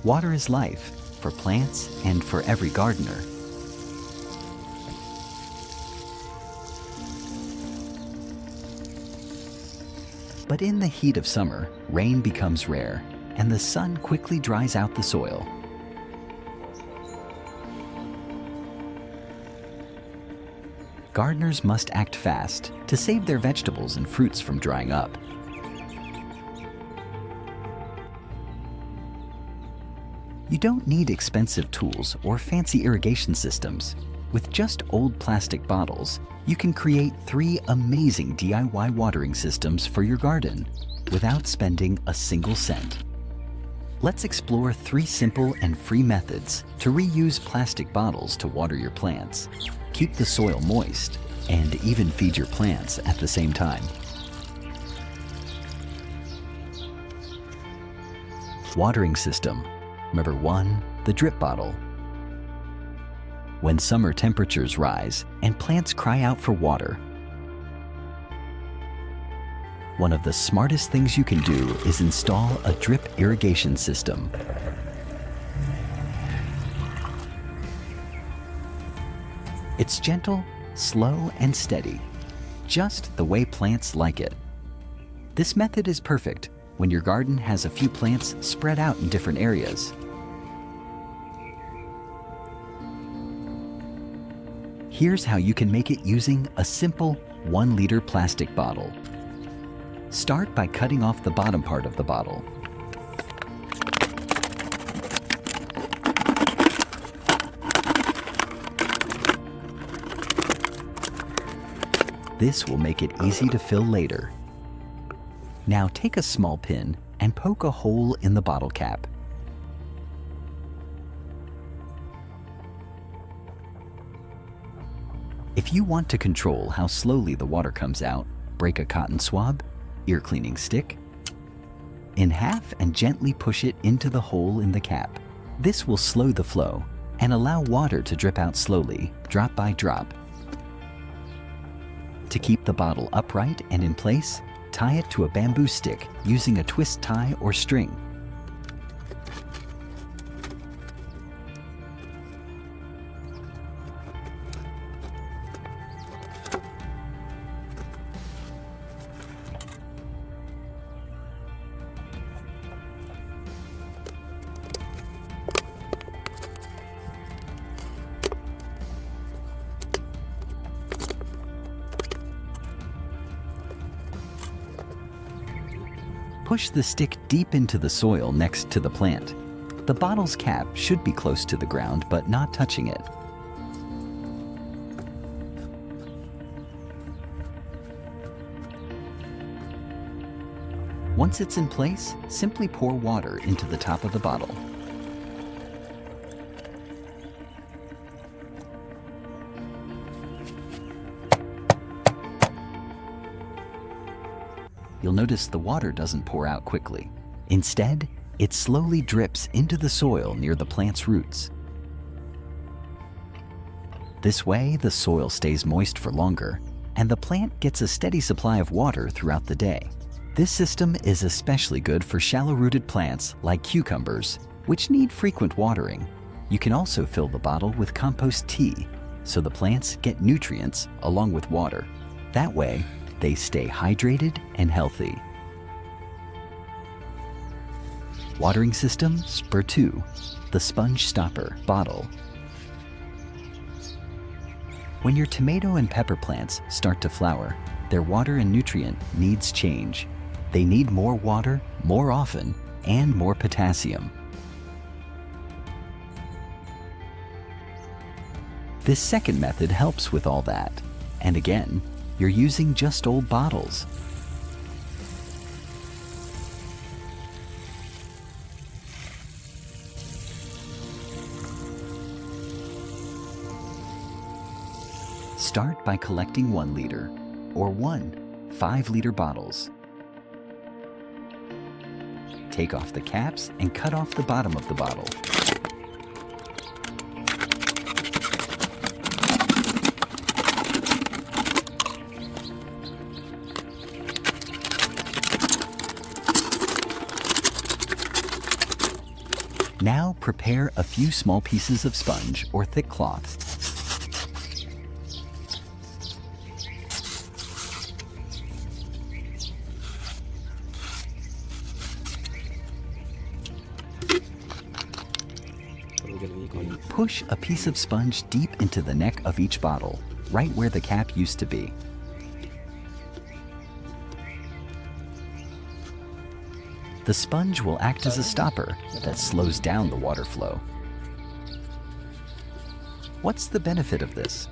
Water is life for plants and for every gardener. But in the heat of summer, rain becomes rare, and the sun quickly dries out the soil. Gardeners must act fast to save their vegetables and fruits from drying up. You don't need expensive tools or fancy irrigation systems. With just old plastic bottles, you can create 3 amazing DIY watering systems for your garden without spending a single cent. Let's explore 3 simple and free methods to reuse plastic bottles to water your plants, keep the soil moist, and even feed your plants at the same time. Watering system. Number 1, the drip bottle. When summer temperatures rise and plants cry out for water, one of the smartest things you can do is install a drip irrigation system. It's gentle, slow, and steady, just the way plants like it. This method is perfect when your garden has a few plants spread out in different areas. Here's how you can make it using a simple 1-liter plastic bottle. Start by cutting off the bottom part of the bottle. This will make it easy to fill later. Now take a small pin and poke a hole in the bottle cap. If you want to control how slowly the water comes out, break a cotton swab, ear cleaning stick, in half and gently push it into the hole in the cap. This will slow the flow and allow water to drip out slowly, drop by drop. To keep the bottle upright and in place, tie it to a bamboo stick using a twist tie or string. Push the stick deep into the soil next to the plant. The bottle's cap should be close to the ground, but not touching it. Once it's in place, simply pour water into the top of the bottle. You'll notice the water doesn't pour out quickly. Instead, it slowly drips into the soil near the plant's roots. This way, the soil stays moist for longer, and the plant gets a steady supply of water throughout the day. This system is especially good for shallow-rooted plants like cucumbers, which need frequent watering. You can also fill the bottle with compost tea, so the plants get nutrients along with water. That way, they stay hydrated and healthy. Watering system Spur 2, the sponge stopper bottle. When your tomato and pepper plants start to flower, their water and nutrient needs change. They need more water, more often, and more potassium. This second method helps with all that. And again, you're using just old bottles. Start by collecting 1 liter or 1 5-liter bottles. Take off the caps and cut off the bottom of the bottle. Now prepare a few small pieces of sponge or thick cloth. Push a piece of sponge deep into the neck of each bottle, right where the cap used to be. The sponge will act as a stopper that slows down the water flow. What's the benefit of this?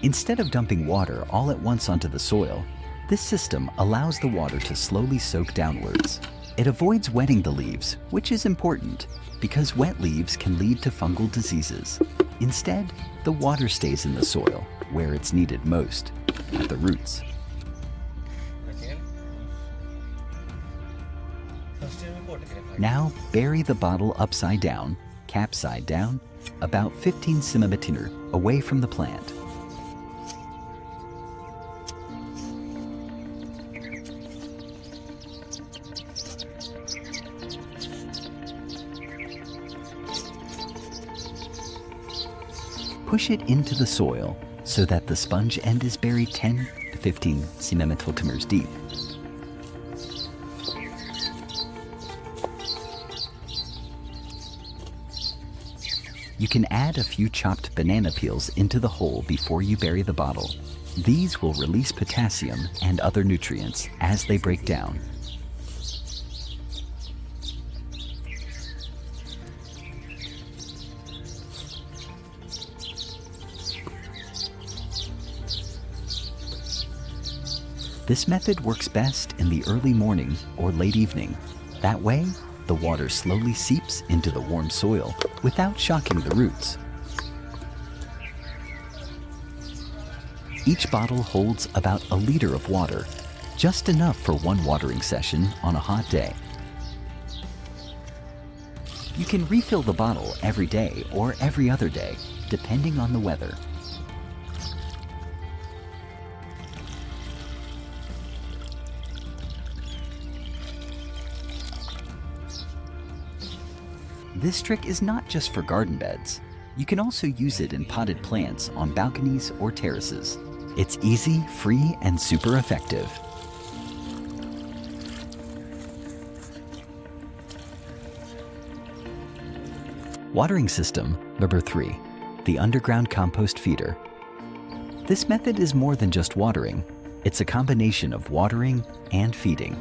Instead of dumping water all at once onto the soil, this system allows the water to slowly soak downwards. It avoids wetting the leaves, which is important because wet leaves can lead to fungal diseases. Instead, the water stays in the soil where it's needed most, at the roots. Now bury the bottle upside down, cap side down, about 15 cm away from the plant. Push it into the soil so that the sponge end is buried 10 to 15 cm deep. You can add a few chopped banana peels into the hole before you bury the bottle. These will release potassium and other nutrients as they break down. This method works best in the early morning or late evening. That way, the water slowly seeps into the warm soil without shocking the roots. Each bottle holds about a liter of water, just enough for one watering session on a hot day. You can refill the bottle every day or every other day, depending on the weather. This trick is not just for garden beds. You can also use it in potted plants on balconies or terraces. It's easy, free, and super effective. Watering system number 3, the underground compost feeder. This method is more than just watering. It's a combination of watering and feeding.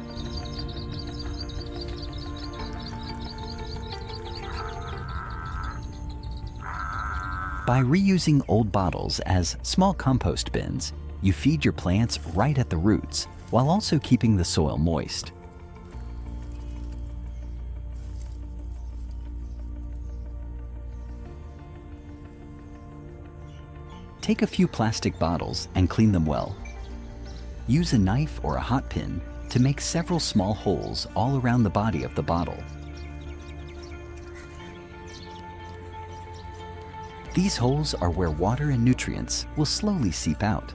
By reusing old bottles as small compost bins, you feed your plants right at the roots while also keeping the soil moist. Take a few plastic bottles and clean them well. Use a knife or a hot pin to make several small holes all around the body of the bottle. These holes are where water and nutrients will slowly seep out.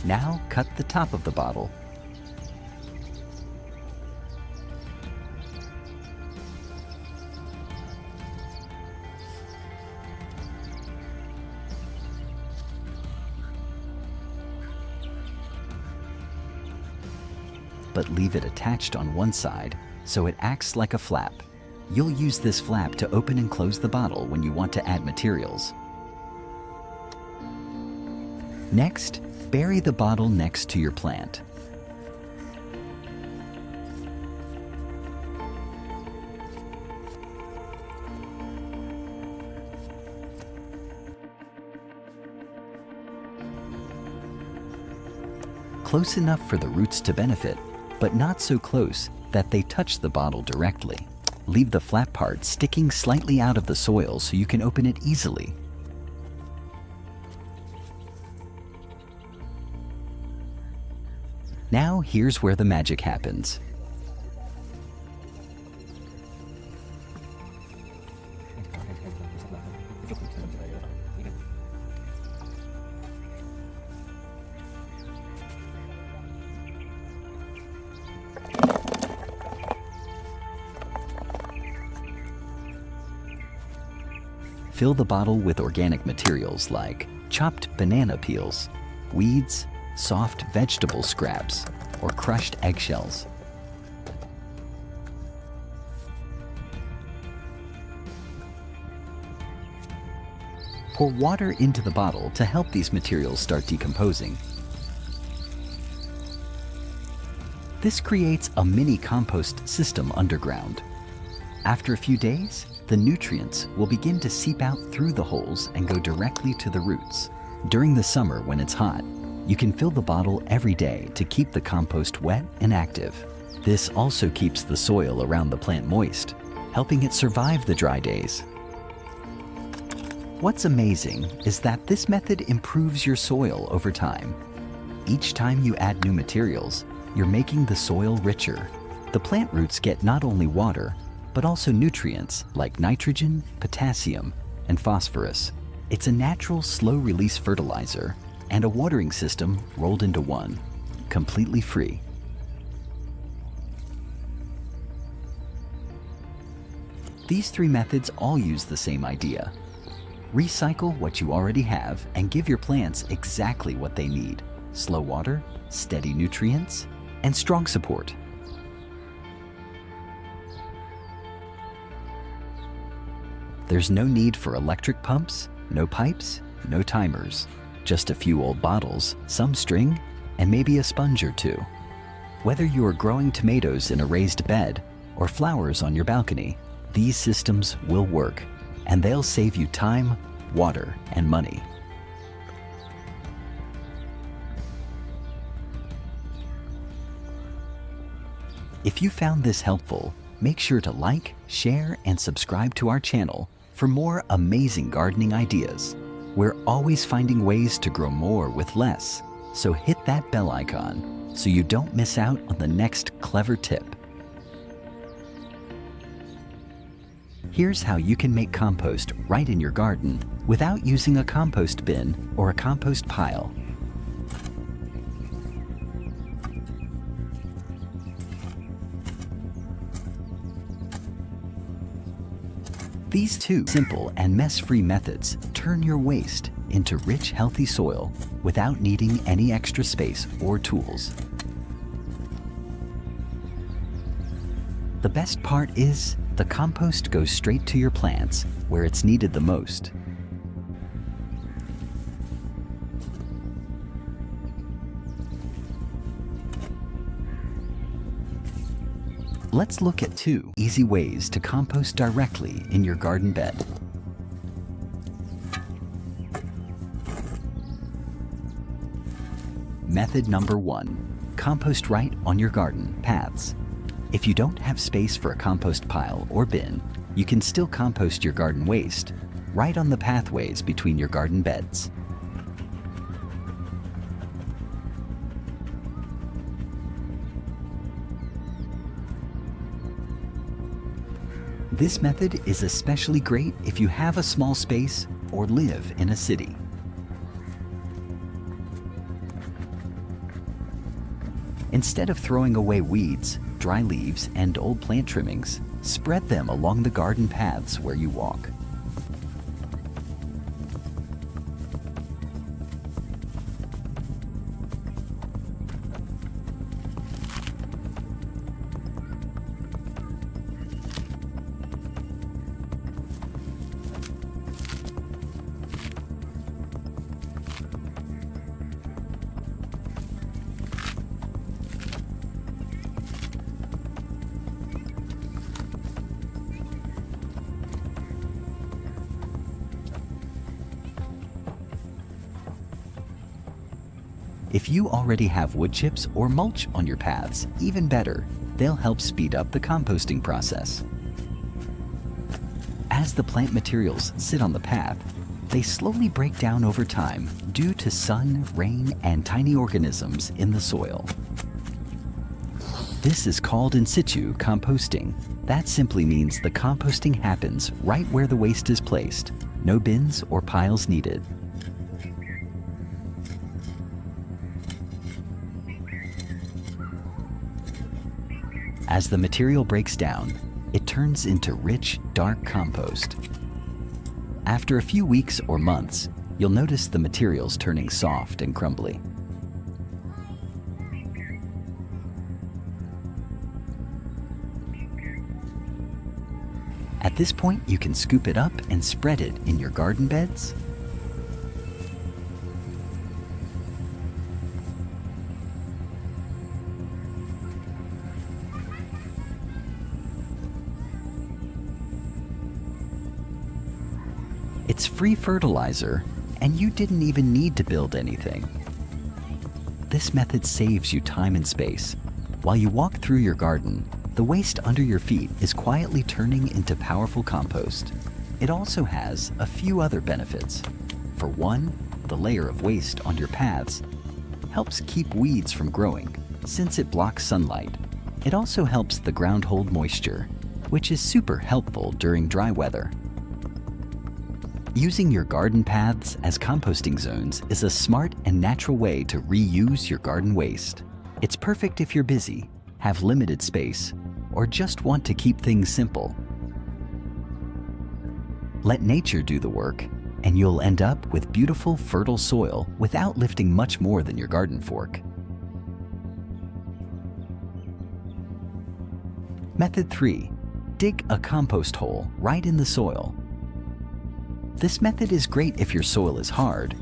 Now cut the top of the bottle. But leave it attached on one side so it acts like a flap. You'll use this flap to open and close the bottle when you want to add materials. Next, bury the bottle next to your plant. Close enough for the roots to benefit, but not so close that they touch the bottle directly. Leave the flat part sticking slightly out of the soil so you can open it easily. Now here's where the magic happens. Fill the bottle with organic materials like chopped banana peels, weeds, soft vegetable scraps, or crushed eggshells. Pour water into the bottle to help these materials start decomposing. This creates a mini compost system underground. After a few days, the nutrients will begin to seep out through the holes and go directly to the roots. During the summer when it's hot, you can fill the bottle every day to keep the compost wet and active. This also keeps the soil around the plant moist, helping it survive the dry days. What's amazing is that this method improves your soil over time. Each time you add new materials, you're making the soil richer. The plant roots get not only water, but also nutrients like nitrogen, potassium, and phosphorus. It's a natural, slow-release fertilizer and a watering system rolled into one, completely free. These three methods all use the same idea. Recycle what you already have and give your plants exactly what they need: slow water, steady nutrients, and strong support. There's no need for electric pumps, no pipes, no timers. Just a few old bottles, some string, and maybe a sponge or two. Whether you are growing tomatoes in a raised bed or flowers on your balcony, these systems will work, and they'll save you time, water, and money. If you found this helpful, make sure to like, share, and subscribe to our channel for more amazing gardening ideas. We're always finding ways to grow more with less, so hit that bell icon so you don't miss out on the next clever tip. Here's how you can make compost right in your garden without using a compost bin or a compost pile. These two simple and mess-free methods turn your waste into rich, healthy soil without needing any extra space or tools. The best part is, the compost goes straight to your plants where it's needed the most. Let's look at 2 easy ways to compost directly in your garden bed. Method number 1. Compost right on your garden paths. If you don't have space for a compost pile or bin, you can still compost your garden waste right on the pathways between your garden beds. This method is especially great if you have a small space or live in a city. Instead of throwing away weeds, dry leaves, and old plant trimmings, spread them along the garden paths where you walk. If you already have wood chips or mulch on your paths, even better, they'll help speed up the composting process. As the plant materials sit on the path, they slowly break down over time due to sun, rain, and tiny organisms in the soil. This is called in situ composting. That simply means the composting happens right where the waste is placed. No bins or piles needed. As the material breaks down, it turns into rich, dark compost. After a few weeks or months, you'll notice the materials turning soft and crumbly. At this point, you can scoop it up and spread it in your garden beds, it's free fertilizer, and you didn't even need to build anything. This method saves you time and space. While you walk through your garden, the waste under your feet is quietly turning into powerful compost. It also has a few other benefits. For one, the layer of waste on your paths helps keep weeds from growing, since it blocks sunlight. It also helps the ground hold moisture, which is super helpful during dry weather. Using your garden paths as composting zones is a smart and natural way to reuse your garden waste. It's perfect if you're busy, have limited space, or just want to keep things simple. Let nature do the work, and you'll end up with beautiful, fertile soil without lifting much more than your garden fork. Method 3. Dig a compost hole right in the soil. This method is great if your soil is hard,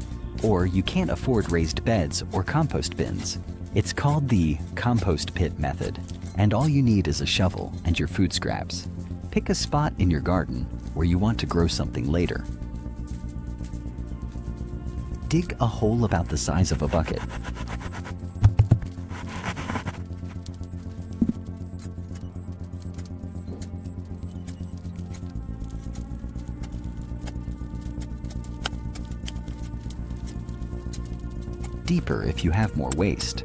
or you can't afford raised beds or compost bins. It's called the compost pit method, and all you need is a shovel and your food scraps. Pick a spot in your garden where you want to grow something later. Dig a hole about the size of a bucket. Deeper if you have more waste.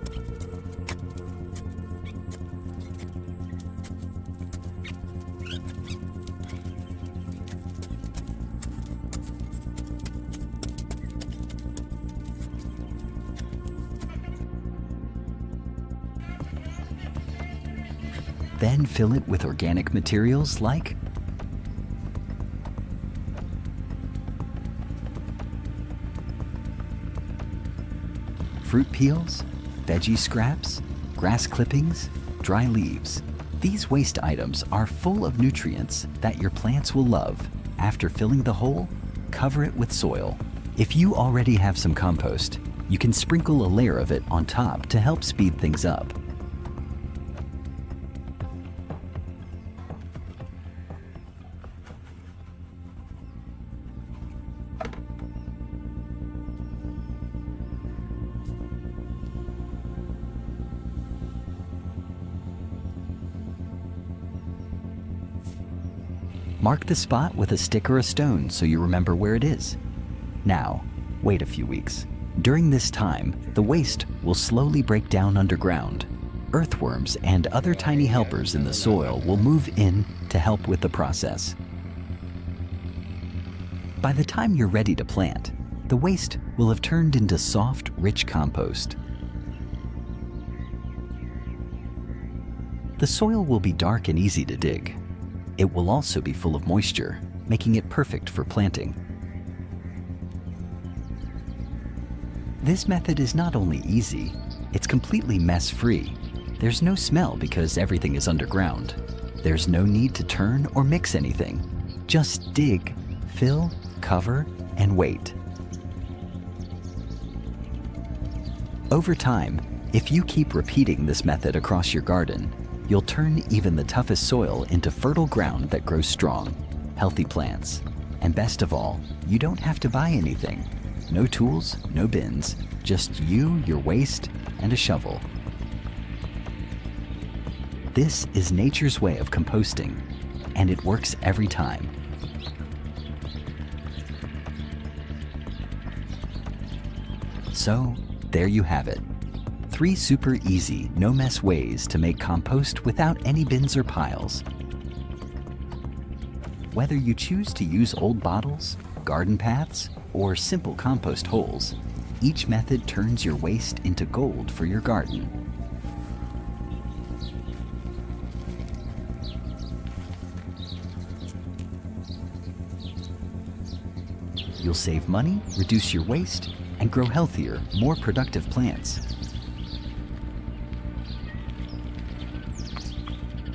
Then fill it with organic materials like fruit peels, veggie scraps, grass clippings, dry leaves. These waste items are full of nutrients that your plants will love. After filling the hole, cover it with soil. If you already have some compost, you can sprinkle a layer of it on top to help speed things up. Mark the spot with a stick or a stone so you remember where it is. Now, wait a few weeks. During this time, the waste will slowly break down underground. Earthworms and other tiny helpers in the soil will move in to help with the process. By the time you're ready to plant, the waste will have turned into soft, rich compost. The soil will be dark and easy to dig. It will also be full of moisture, making it perfect for planting. This method is not only easy, it's completely mess-free. There's no smell because everything is underground. There's no need to turn or mix anything. Just dig, fill, cover, and wait. Over time, if you keep repeating this method across your garden, you'll turn even the toughest soil into fertile ground that grows strong, healthy plants. And best of all, you don't have to buy anything. No tools, no bins, just you, your waste, and a shovel. This is nature's way of composting, and it works every time. So, there you have it. 3 super easy, no-mess ways to make compost without any bins or piles. Whether you choose to use old bottles, garden paths, or simple compost holes, each method turns your waste into gold for your garden. You'll save money, reduce your waste, and grow healthier, more productive plants.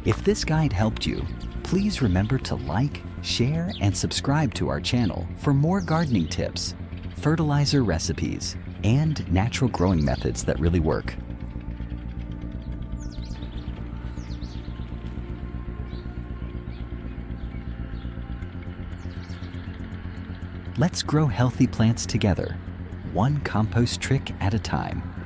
If this guide helped you, please remember to like, share, and subscribe to our channel for more gardening tips, fertilizer recipes, and natural growing methods that really work. Let's grow healthy plants together, one compost trick at a time.